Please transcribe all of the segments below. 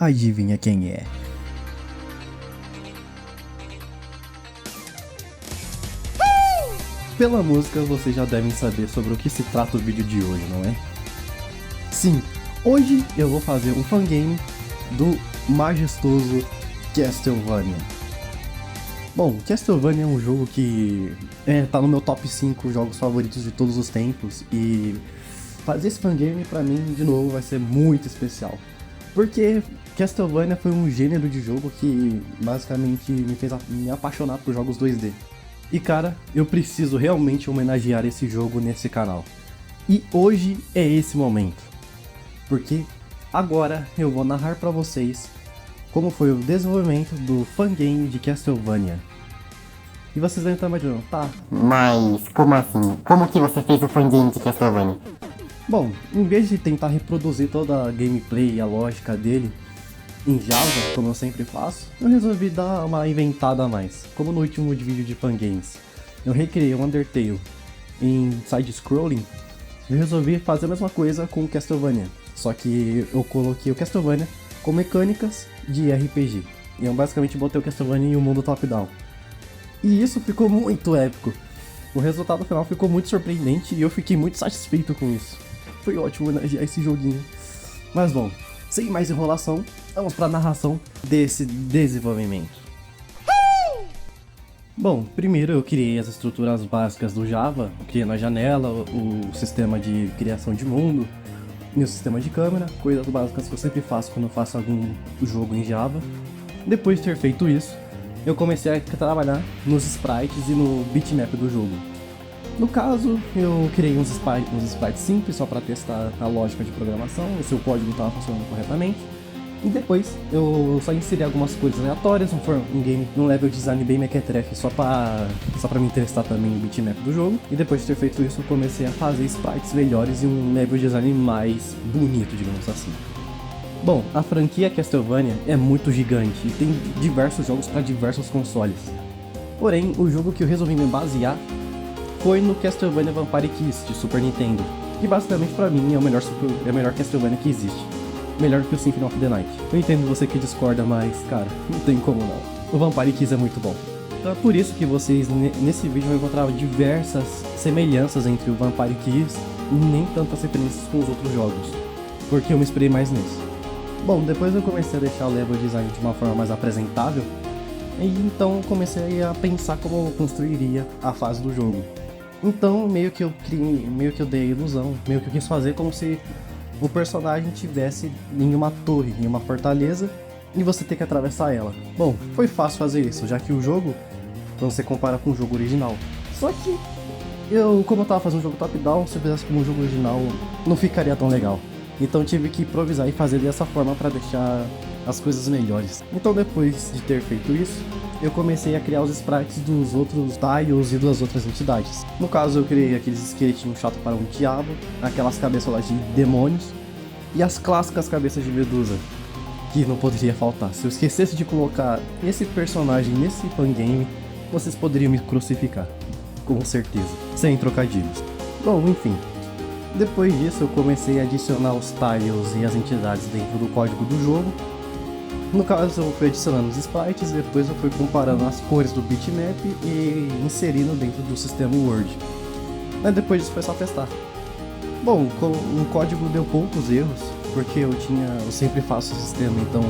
Adivinha quem é? Pela música vocês já devem saber sobre o que se trata o vídeo de hoje, não é? Sim, hoje eu vou fazer um fangame do majestoso Castlevania. Bom, Castlevania é um jogo que tá no meu top 5 jogos favoritos de todos os tempos e fazer esse fangame pra mim, de novo, vai ser muito especial. Porque Castlevania foi um gênero de jogo que basicamente me fez me apaixonar por jogos 2D. E cara, eu preciso realmente homenagear esse jogo nesse canal. E hoje é esse momento. Porque agora eu vou narrar pra vocês como foi o desenvolvimento do fangame de Castlevania. E vocês devem estar imaginando, tá? Mas como assim? Como que você fez o fangame de Castlevania? Bom, em vez de tentar reproduzir toda a gameplay e a lógica dele em Java, como eu sempre faço, eu resolvi dar uma inventada a mais, como no último vídeo de fangames. Eu recriei o Undertale em side-scrolling, eu resolvi fazer a mesma coisa com o Castlevania, só que eu coloquei o Castlevania com mecânicas de RPG. E eu basicamente botei o Castlevania em um mundo top-down. E isso ficou muito épico. O resultado final ficou muito surpreendente e eu fiquei muito satisfeito com isso. Foi ótimo homenagear esse joguinho. Mas bom, sem mais enrolação, vamos para a narração desse desenvolvimento. Bom, primeiro eu criei as estruturas básicas do Java, criando a janela, o sistema de criação de mundo e o sistema de câmera, coisas básicas que eu sempre faço quando eu faço algum jogo em Java. Depois de ter feito isso, eu comecei a trabalhar nos sprites e no bitmap do jogo. No caso, eu criei uns sprites simples só para testar a lógica de programação, se o código estava funcionando corretamente. E depois eu só inseri algumas coisas aleatórias, um level design bem mequetrefe só pra me interessar também no bitmap do jogo. E depois de ter feito isso, eu comecei a fazer sprites melhores e um level design mais bonito, digamos assim. Bom, a franquia Castlevania é muito gigante e tem diversos jogos para diversos consoles. Porém, o jogo que eu resolvi me basear foi no Castlevania Vampire Kiss de Super Nintendo, que basicamente pra mim é o melhor Castlevania que existe. Melhor que o Symphony of the Night. Eu entendo você que discorda, mas cara, não tem como não. O Vampire Kiss é muito bom. Então é por isso que vocês nesse vídeo vão encontrar diversas semelhanças entre o Vampire Kiss e nem tantas referências com os outros jogos, porque eu me inspirei mais nisso. Bom, depois eu comecei a deixar o level design de uma forma mais apresentável, e então comecei a pensar como eu construiria a fase do jogo. Então meio que eu dei a ilusão, meio que eu quis fazer como se o personagem estivesse em uma torre, em uma fortaleza, e você tem que atravessar ela. Bom, foi fácil fazer isso, já que o jogo, quando você compara com o jogo original. Só que como eu tava fazendo um jogo top-down, se eu fizesse como o jogo original, não ficaria tão legal. Então tive que improvisar e fazer dessa forma para deixar as coisas melhores. Então depois de ter feito isso, eu comecei a criar os sprites dos outros tiles e das outras entidades. No caso eu criei aqueles esqueletinhos chato para um diabo, aquelas cabeças lá de demônios e as clássicas cabeças de Medusa, que não poderia faltar. Se eu esquecesse de colocar esse personagem nesse fangame, vocês poderiam me crucificar, com certeza, sem trocadilhos. Bom, enfim. Depois disso eu comecei a adicionar os tiles e as entidades dentro do código do jogo. No caso eu fui adicionando os sprites, depois eu fui comparando as cores do bitmap e inserindo dentro do sistema Word. Mas depois disso foi só testar. Bom, o código deu poucos erros, porque eu sempre faço o sistema, então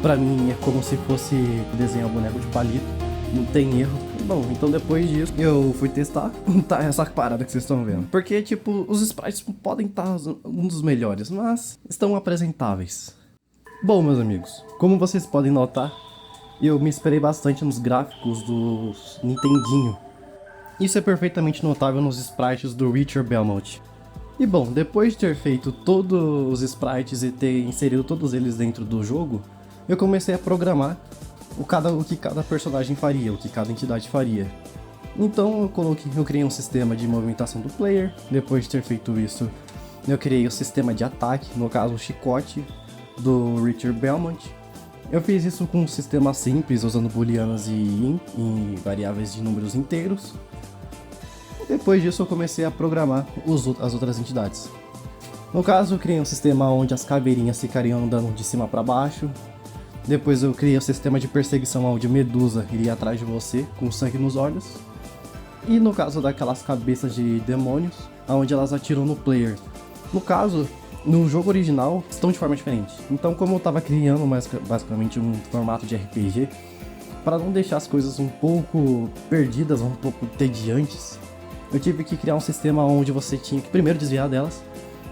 pra mim é como se fosse desenhar um boneco de palito, não tem erro. Bom, então depois disso eu fui testar, tá essa parada que vocês estão vendo. Porque tipo, os sprites podem estar um dos melhores, mas estão apresentáveis. Bom, meus amigos, como vocês podem notar, eu me inspirei bastante nos gráficos do Nintendinho. Isso é perfeitamente notável nos sprites do Richard Belmont. E bom, depois de ter feito todos os sprites e ter inserido todos eles dentro do jogo, eu comecei a programar o que cada personagem faria, o que cada entidade faria. Então eu criei um sistema de movimentação do player. Depois de ter feito isso, eu criei o sistema de ataque, no caso o chicote do Richard Belmont. Eu fiz isso com um sistema simples, usando booleanas e variáveis de números inteiros. E depois disso eu comecei a programar as outras entidades. No caso, eu criei um sistema onde as caveirinhas ficariam andando de cima para baixo. Depois eu criei um sistema de perseguição onde Medusa iria atrás de você com sangue nos olhos. E no caso daquelas cabeças de demônios, onde elas atiram no player. No caso, no jogo original, estão de forma diferente. Então, como eu estava criando basicamente um formato de RPG, para não deixar as coisas um pouco perdidas, um pouco tediantes, eu tive que criar um sistema onde você tinha que primeiro desviar delas,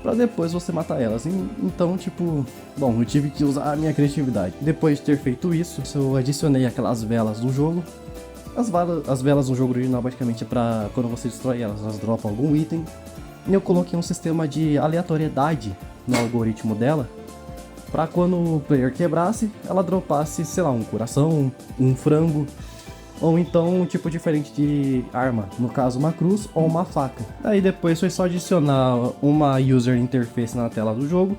para depois você matar elas. Então, tipo, bom, eu tive que usar a minha criatividade. Depois de ter feito isso, eu adicionei aquelas velas do jogo. As velas no jogo original basicamente é pra quando você destrói elas, elas dropam algum item. E eu coloquei um sistema de aleatoriedade no algoritmo dela, pra quando o player quebrasse, ela dropasse, sei lá, um coração, um frango, ou então um tipo diferente de arma, no caso uma cruz ou uma faca. Aí depois foi só adicionar uma user interface na tela do jogo,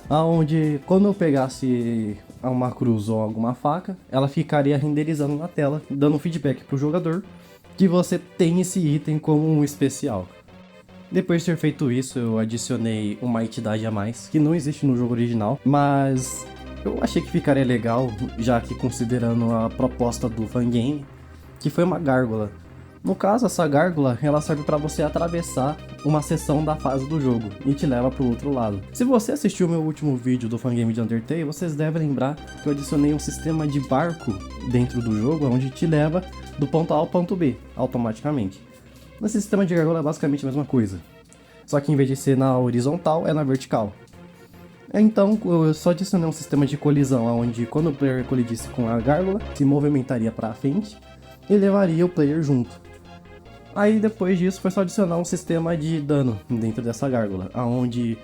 aonde quando eu pegasse uma cruz ou alguma faca, ela ficaria renderizando na tela, dando feedback pro jogador que você tem esse item como um especial. Depois de ter feito isso, eu adicionei uma entidade a mais, que não existe no jogo original, mas eu achei que ficaria legal, já que considerando a proposta do fangame, que foi uma gárgula. No caso, essa gárgula, ela serve para você atravessar uma seção da fase do jogo e te leva para o outro lado. Se você assistiu o meu último vídeo do fangame de Undertale, vocês devem lembrar que eu adicionei um sistema de barco dentro do jogo, onde te leva do ponto A ao ponto B, automaticamente. Nesse sistema de gárgula é basicamente a mesma coisa, só que em vez de ser na horizontal, é na vertical. Então eu só adicionei um sistema de colisão, onde quando o player colidisse com a gárgula, se movimentaria para frente e levaria o player junto. Aí depois disso foi só adicionar um sistema de dano dentro dessa gárgula, onde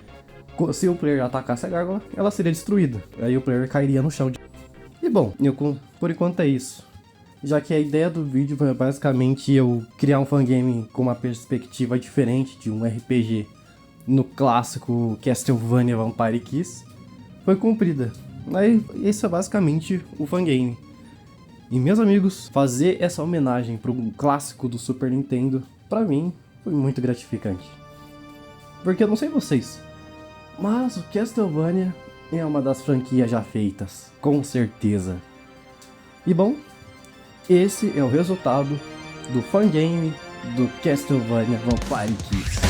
se o player atacasse a gárgula, ela seria destruída, aí o player cairia no chão. E bom, por enquanto é isso. Já que a ideia do vídeo foi basicamente eu criar um fangame com uma perspectiva diferente de um RPG no clássico Castlevania Vampire Kiss, foi cumprida. Aí esse é basicamente o fangame. E meus amigos, fazer essa homenagem para um clássico do Super Nintendo, pra mim, foi muito gratificante. Porque eu não sei vocês, mas o Castlevania é uma das franquias já feitas, com certeza. E bom, esse é o resultado do fangame do Castlevania Vampire Kiss.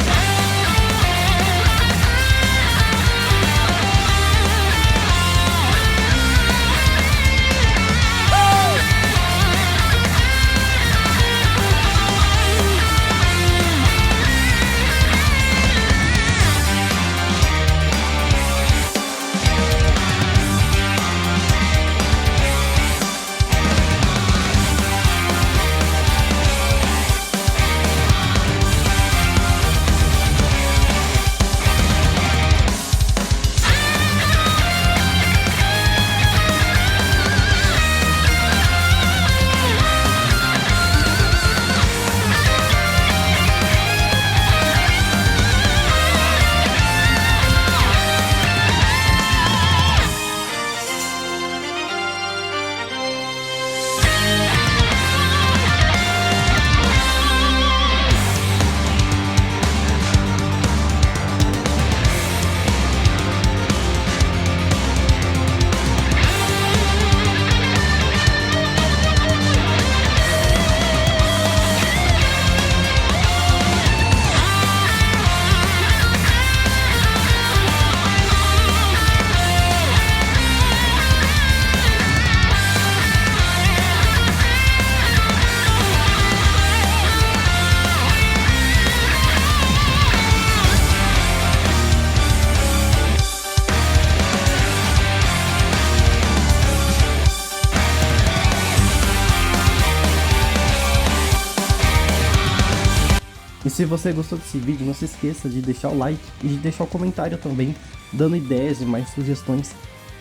E se você gostou desse vídeo, não se esqueça de deixar o like e de deixar o comentário também, dando ideias e mais sugestões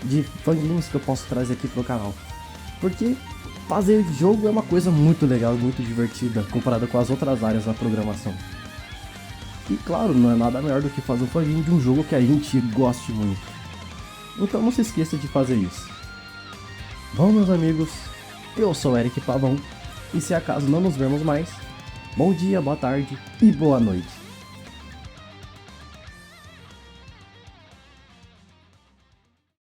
de fangames que eu posso trazer aqui pro canal. Porque fazer jogo é uma coisa muito legal, muito divertida, comparada com as outras áreas da programação. E claro, não é nada melhor do que fazer um fangame de um jogo que a gente goste muito. Então não se esqueça de fazer isso. Bom, meus amigos, eu sou Eric Pavão, e se acaso não nos vermos mais, bom dia, boa tarde e boa noite.